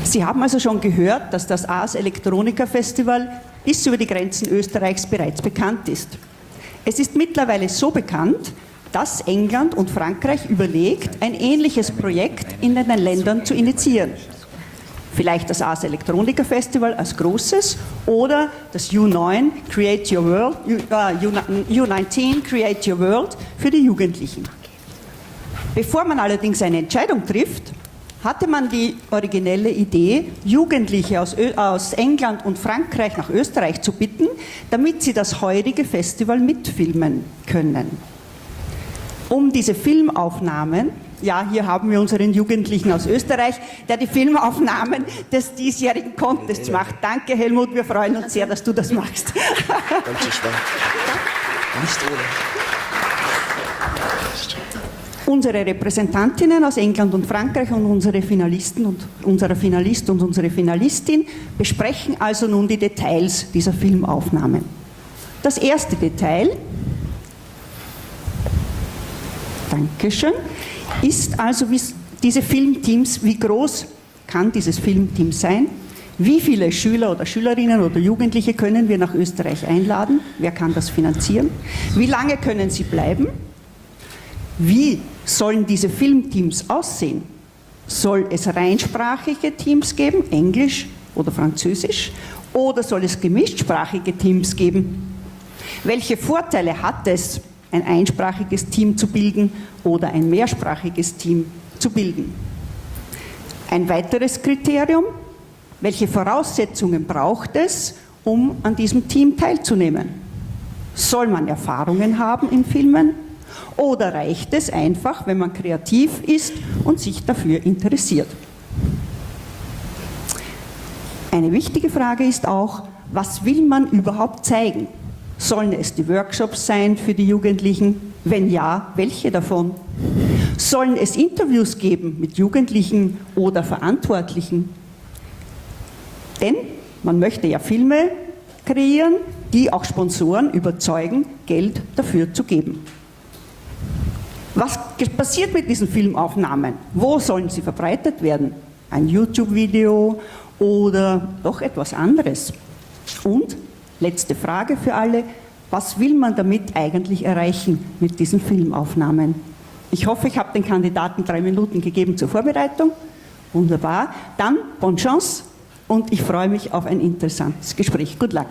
Sie haben also schon gehört, dass das Ars Electronica Festival bis über die Grenzen Österreichs bereits bekannt ist. Es ist mittlerweile so bekannt, dass England und Frankreich überlegt, ein ähnliches Projekt in den Ländern zu initiieren. Vielleicht das Ars Electronica Festival als großes oder das U9 Create Your World, U19 Create Your World für die Jugendlichen. Bevor man allerdings eine Entscheidung trifft, hatte man die originelle Idee, Jugendliche aus England und Frankreich nach Österreich zu bitten, damit sie das heurige Festival mitfilmen können. Um diese Filmaufnahmen, ja, hier haben wir unseren Jugendlichen aus Österreich, der die Filmaufnahmen des diesjährigen Contests macht. Danke, Helmut, wir freuen uns sehr, dass du das machst. Danke, Schwan. Nicht ohne. Unsere Repräsentantinnen aus England und Frankreich und unsere Finalisten und unser Finalist und unsere Finalistin besprechen also nun die Details dieser Filmaufnahmen. Das erste Detail, Dankeschön, ist also diese Filmteams, wie groß kann dieses Filmteam sein? Wie viele Schüler oder Schülerinnen oder Jugendliche können wir nach Österreich einladen? Wer kann das finanzieren? Wie lange können sie bleiben? Wie sollen diese Filmteams aussehen? Soll es reinsprachige Teams geben, Englisch oder Französisch? Oder soll es gemischtsprachige Teams geben? Welche Vorteile hat es, ein einsprachiges Team zu bilden oder ein mehrsprachiges Team zu bilden? Ein weiteres Kriterium: Welche Voraussetzungen braucht es, um an diesem Team teilzunehmen? Soll man Erfahrungen haben im Filmen? Oder reicht es einfach, wenn man kreativ ist und sich dafür interessiert? Eine wichtige Frage ist auch, was will man überhaupt zeigen? Sollen es die Workshops sein für die Jugendlichen? Wenn ja, welche davon? Sollen es Interviews geben mit Jugendlichen oder Verantwortlichen? Denn man möchte ja Filme kreieren, die auch Sponsoren überzeugen, Geld dafür zu geben. Was passiert mit diesen Filmaufnahmen? Wo sollen sie verbreitet werden? Ein YouTube-Video oder doch etwas anderes? Und, letzte Frage für alle, was will man damit eigentlich erreichen mit diesen Filmaufnahmen? Ich hoffe, ich habe den Kandidaten 3 Minuten gegeben zur Vorbereitung. Wunderbar. Dann bonne chance und ich freue mich auf ein interessantes Gespräch. Good luck.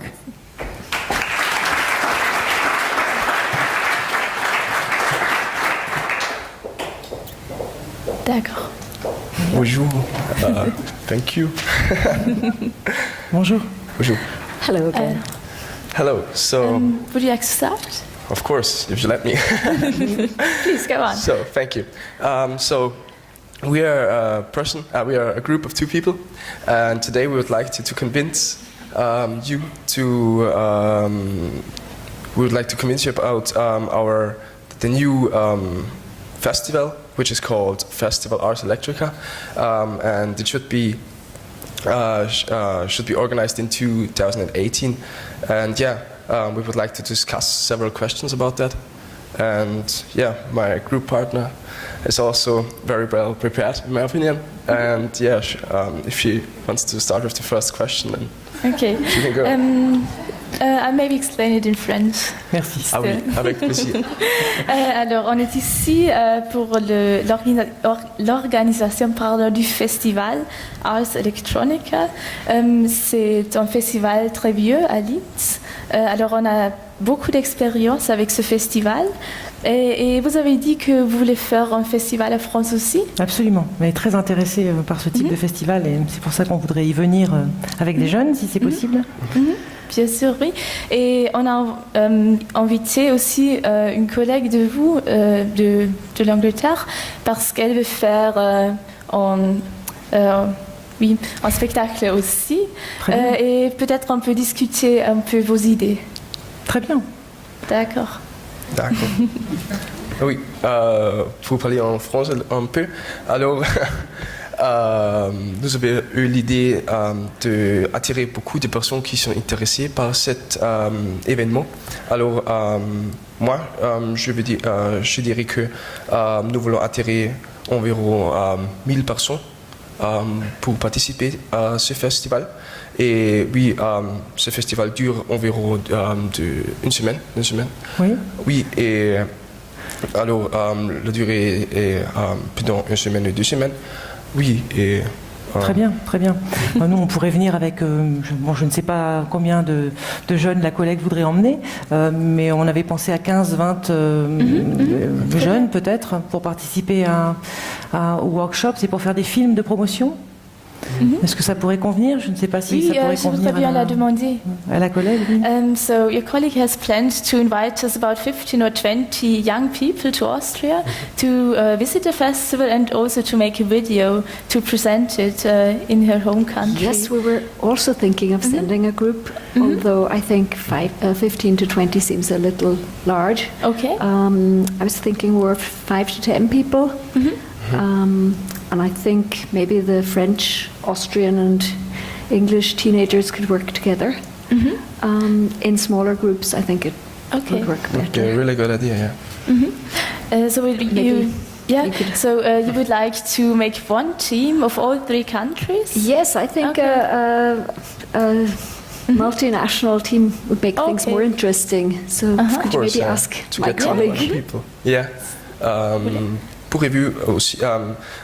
D'accord. Bonjour. Thank you. Bonjour. Bonjour. Hello again. Hello. So, Would you like to start? of course, if you let me. Please go on. So, thank you. So, we are we are a group of 2 people, and today we would like to convince you to. We would like to convince you about the new festival, which is called Festival Ars Electronica, and it should be organized in 2018. And yeah, we would like to discuss several questions about that. And yeah, my group partner is also very well prepared, in my opinion. And yeah, if she wants to start with the first question, then Okay. she can go. I maybe explain it in French. Merci. Ah oui, avec plaisir. Alors, on est ici pour l'organisation du festival Ars Electronica. C'est un festival très vieux à Linz. Alors, on a beaucoup d'expérience avec ce festival. Et vous avez dit que vous voulez faire un festival en France aussi? Absolument. On est très intéressé par ce type de festival et c'est pour ça qu'on voudrait y venir avec des jeunes, si c'est possible. Bien sûr, oui. Et on a invité aussi une collègue de vous, de l'Angleterre, parce qu'elle veut faire un spectacle aussi. Et peut-être on peut discuter un peu vos idées. Très bien. D'accord. D'accord. Oui, pour parler en français un peu, alors nous avons eu l'idée d'attirer beaucoup de personnes qui sont intéressées par cet événement. Alors moi, je dirais que nous voulons attirer environ 1000 personnes pour participer à ce festival. Et oui, ce festival dure environ une semaine. Oui. Oui, et alors la durée est pendant une semaine et 2 semaines. Oui, et... Très bien, très bien. Nous, on pourrait venir avec, je ne sais pas combien de jeunes la collègue voudrait emmener, mais on avait pensé à 15-20 jeunes peut-être pour participer au workshop. C'est pour faire des films de promotion. Est-ce que ça pourrait convenir? Je ne sais pas si ça pourrait je convenir voudrais bien la demander. à la collègue. Oui. So your colleague has planned to invite us about 15 or 20 young people to Austria to visit the festival and also to make a video to present it in her home country. Yes, we were also thinking of sending a group, although I think 15 to 20 seems a little large. Okay. I was thinking more of 5 to 10 people. And I think maybe the French, Austrian and English teenagers could work together. In smaller groups, I think it would work better. Okay, really good idea, yeah. So you would like to make one team of all 3 countries? Yes, I think a multinational team would make things more interesting. So could you maybe ask to my get some other colleague? people. Yeah. Pourrez-vous aussi,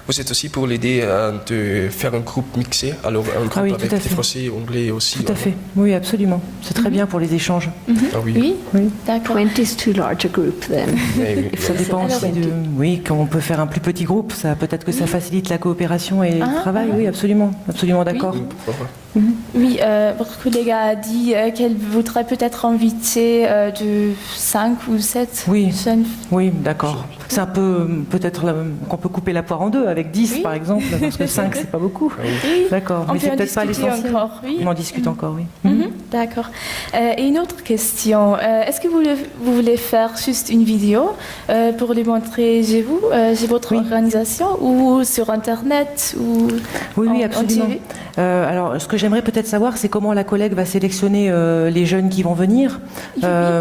vous êtes aussi pour l'aider de faire un groupe mixé, alors un groupe oui, avec des Français, Anglais aussi. Tout à fait, oui, absolument. C'est très bien pour les échanges. Ah oui. Oui, d'accord. 20 is too large a group then. Oui, Ça dépend aussi de... Oui, quand on peut faire un plus petit groupe, ça peut-être que ça facilite la coopération et le travail. Oui, absolument, absolument d'accord. Oui, votre collègue a dit qu'elle voudrait peut-être inviter de 5 ou 7 jeunes. Oui, d'accord. C'est un peu, peut-être qu'on peut couper la poire en deux avec 10 par exemple, parce que 5 c'est pas beaucoup. Oui. D'accord, mais c'est peut-être pas l'essentiel. On en discute encore, oui. D'accord. Et une autre question, est-ce que vous voulez faire juste une vidéo pour les montrer chez vous, chez votre organisation, ou sur Internet ou Oui, absolument. TV? Alors, ce que j'aimerais peut-être savoir, c'est comment la collègue va sélectionner les jeunes qui vont venir.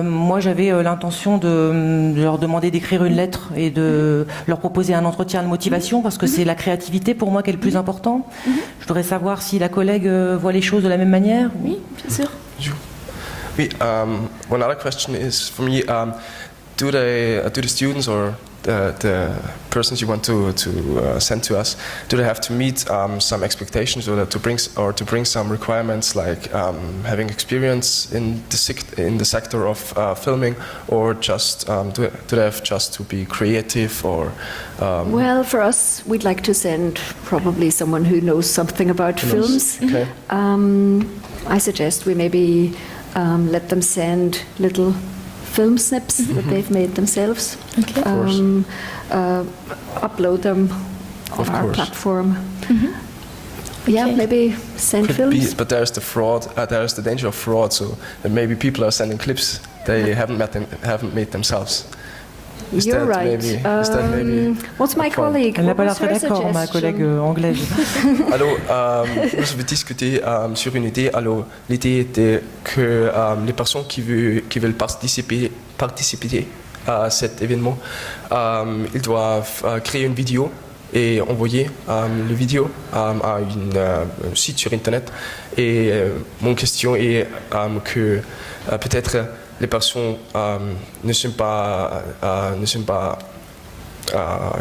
Moi, j'avais l'intention de leur demander d'écrire une lettre et de leur proposer un entretien de motivation, parce que c'est la créativité pour moi qui est le plus important. Je voudrais savoir si la collègue voit les choses de la même manière. Oui, bien sûr. Oui, one other question is for me, do the students or the persons you want to send to us, do they have to meet some expectations, or to bring some requirements, like having experience in the sector of filming, or just do they have just to be creative, or Well, for us, we'd like to send probably someone who knows something about films. Okay. I suggest we maybe let them send little film snips that they've made themselves. Okay. Upload them on our platform. Yeah, Okay. maybe send Could films. be, but there's the fraud. There's the danger of fraud. So that maybe people are sending clips they haven't made themselves. Is You're that right. maybe What's my a point? colleague? Elle n'a pas What l'air was très her d'accord, ma collègue suggestion? anglaise. Alors, nous avons discuté sur une idée. Alors, l'idée était que les personnes qui veulent participer à cet événement, ils doivent créer une vidéo et envoyer le vidéo à un site sur Internet. Et mon question est que peut-être les personnes ne sont pas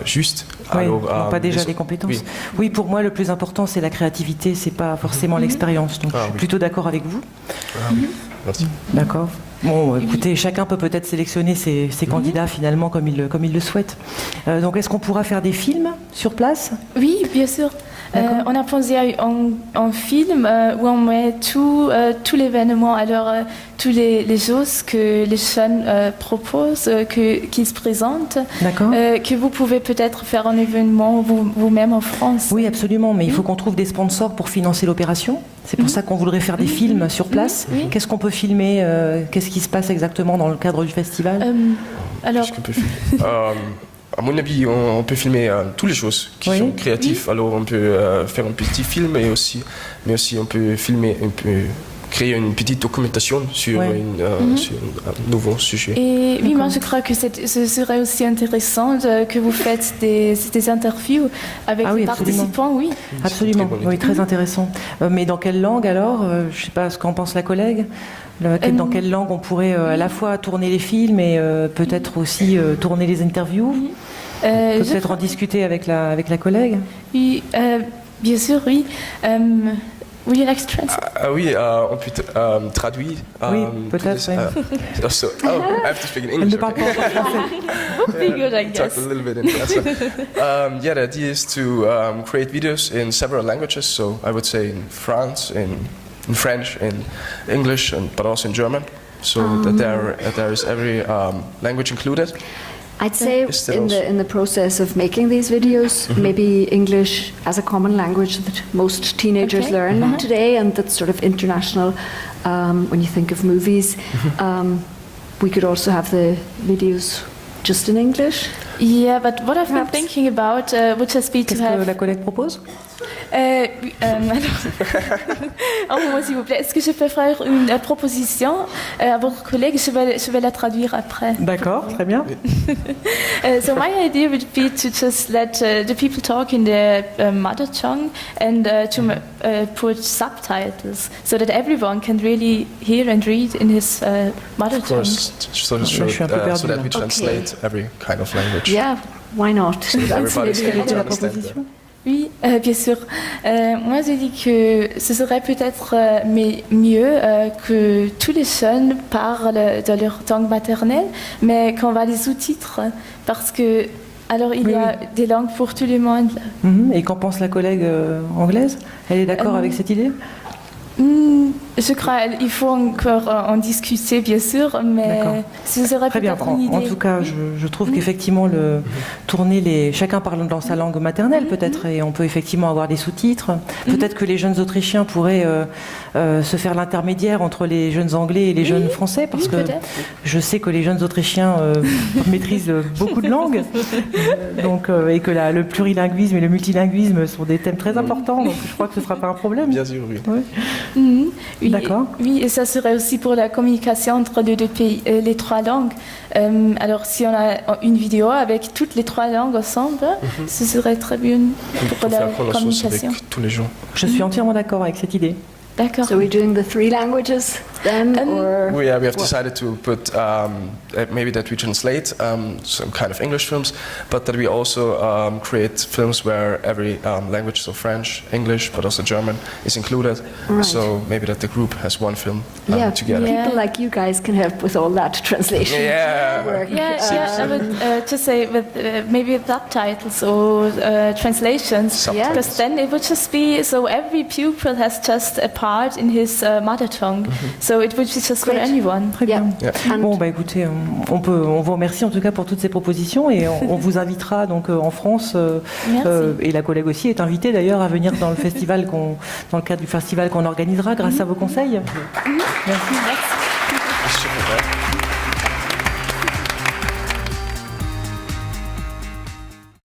justes. Oui, Alors, n'ont pas déjà les compétences. Oui, pour moi, le plus important, c'est la créativité, c'est pas forcément l'expérience. Donc, je suis plutôt d'accord avec vous. Merci. D'accord. Bon, écoutez, chacun peut peut-être sélectionner ses candidats finalement comme il le souhaite. Donc, est-ce qu'on pourra faire des films sur place? Oui, bien sûr. On a pensé à un film où on met tout l'événement, alors toutes les choses que les jeunes proposent, qu'ils se présentent, que vous pouvez peut-être faire un événement vous-même en France. Oui, absolument, mais il faut qu'on trouve des sponsors pour financer l'opération. C'est pour ça qu'on voudrait faire des films sur place. Qu'est-ce qu'on peut filmer? Qu'est-ce qui se passe exactement dans le cadre du festival? Alors, Qu'est-ce qu'on peut filmer à mon avis, on peut filmer toutes les choses qui sont créatives. Alors, on peut faire un petit film, mais aussi on peut filmer, on peut créer une petite documentation sur, Ouais. sur un nouveau sujet. Et oui, moi je crois que ce serait aussi intéressant que vous faites des interviews avec Ah oui, les absolument. participants, oui. Absolument, Très bonne oui, idée. très intéressant. Mais dans quelle langue alors je ne sais pas ce qu'en pense la collègue. Dans quelle langue on pourrait à la fois tourner les films et peut-être aussi tourner les interviews. On peut Je peut-être en discuter avec la collègue. Oui, bien sûr, oui. Would you like to translate? Ah oui, on peut traduire. Oui, peut-être, oui. So, I have to speak in Elle English. ne parle pas encore français. Would be good, I Talk guess. a little bit in yeah, the idea is to create videos in several languages. So I would say in France, in French, in English, but also in German. So that there is every language included. I'd say Is there also- in the process of making these videos, maybe English as a common language that most teenagers Okay. learn today, and that's sort of international. When you think of movies, we could also have the videos just in English. Yeah, but what I've been Perhaps. thinking about would just be to Qu'est-ce que have. la collègue propose? Oui, alors, un moment s'il vous plaît. Est-ce que je peux faire une proposition à votre collègue? Je vais la traduire après. D'accord, très bien. So my idea would be to just let the people talk in their mother tongue and to put subtitles so that everyone can really hear and read in his mother Of tongue. course, so, Je suis un peu so perdu, that là. we translate every kind of language. Yeah, why not? That's Everybody's maybe able to La understand proposition. Oui, bien sûr. Moi, j'ai dit que ce serait peut-être mieux que tous les jeunes parlent de leur langue maternelle, mais qu'on va les sous-titres, parce que alors il y a des langues pour tout le monde. Et qu'en pense la collègue anglaise? Elle est d'accord avec cette idée? Je crois qu'il faut encore en discuter, bien sûr, mais D'accord. ce serait Très bien. peut-être une idée. En tout cas, je trouve qu'effectivement, chacun parle dans sa langue maternelle, peut-être, et on peut effectivement avoir des sous-titres. Peut-être que les jeunes Autrichiens pourraient se faire l'intermédiaire entre les jeunes Anglais et les jeunes Français, parce que peut-être. je sais que les jeunes Autrichiens maîtrisent beaucoup de langues, donc, et que le plurilinguisme et le multilinguisme sont des thèmes très importants, donc je crois que ce ne sera pas un problème. Bien sûr, oui. Ouais. Oui, D'accord. Oui, et ça serait aussi pour la communication entre les deux pays, les trois langues. Alors, si on a une vidéo avec toutes les trois langues ensemble, ce serait très bien Pour pour la faire connaissance communication. avec tous les gens. Je suis entièrement d'accord avec cette idée. D'accord. So we're doing the 3 languages then, or We have decided to put maybe that we translate some kind of English films, but that we also create films where every language, so French, English, but also German, is included. Right. So maybe that the group has one film yeah, together. Yeah. people like you guys can help with all that translation Yeah. work. Yeah, I would just say with maybe subtitles or translations, Subtitles. because then it would just be so every pupil has just a part in his mother tongue, so it would be just for Great. anyone. Très Yeah. bien. Yeah. And Bon, bah écoutez, on vous remercie en tout cas pour toutes ces propositions et on vous invitera donc en France Merci. et la collègue aussi est invitée d'ailleurs à venir dans le festival dans le cadre du festival qu'on organisera grâce à vos conseils. Merci. Merci. Super.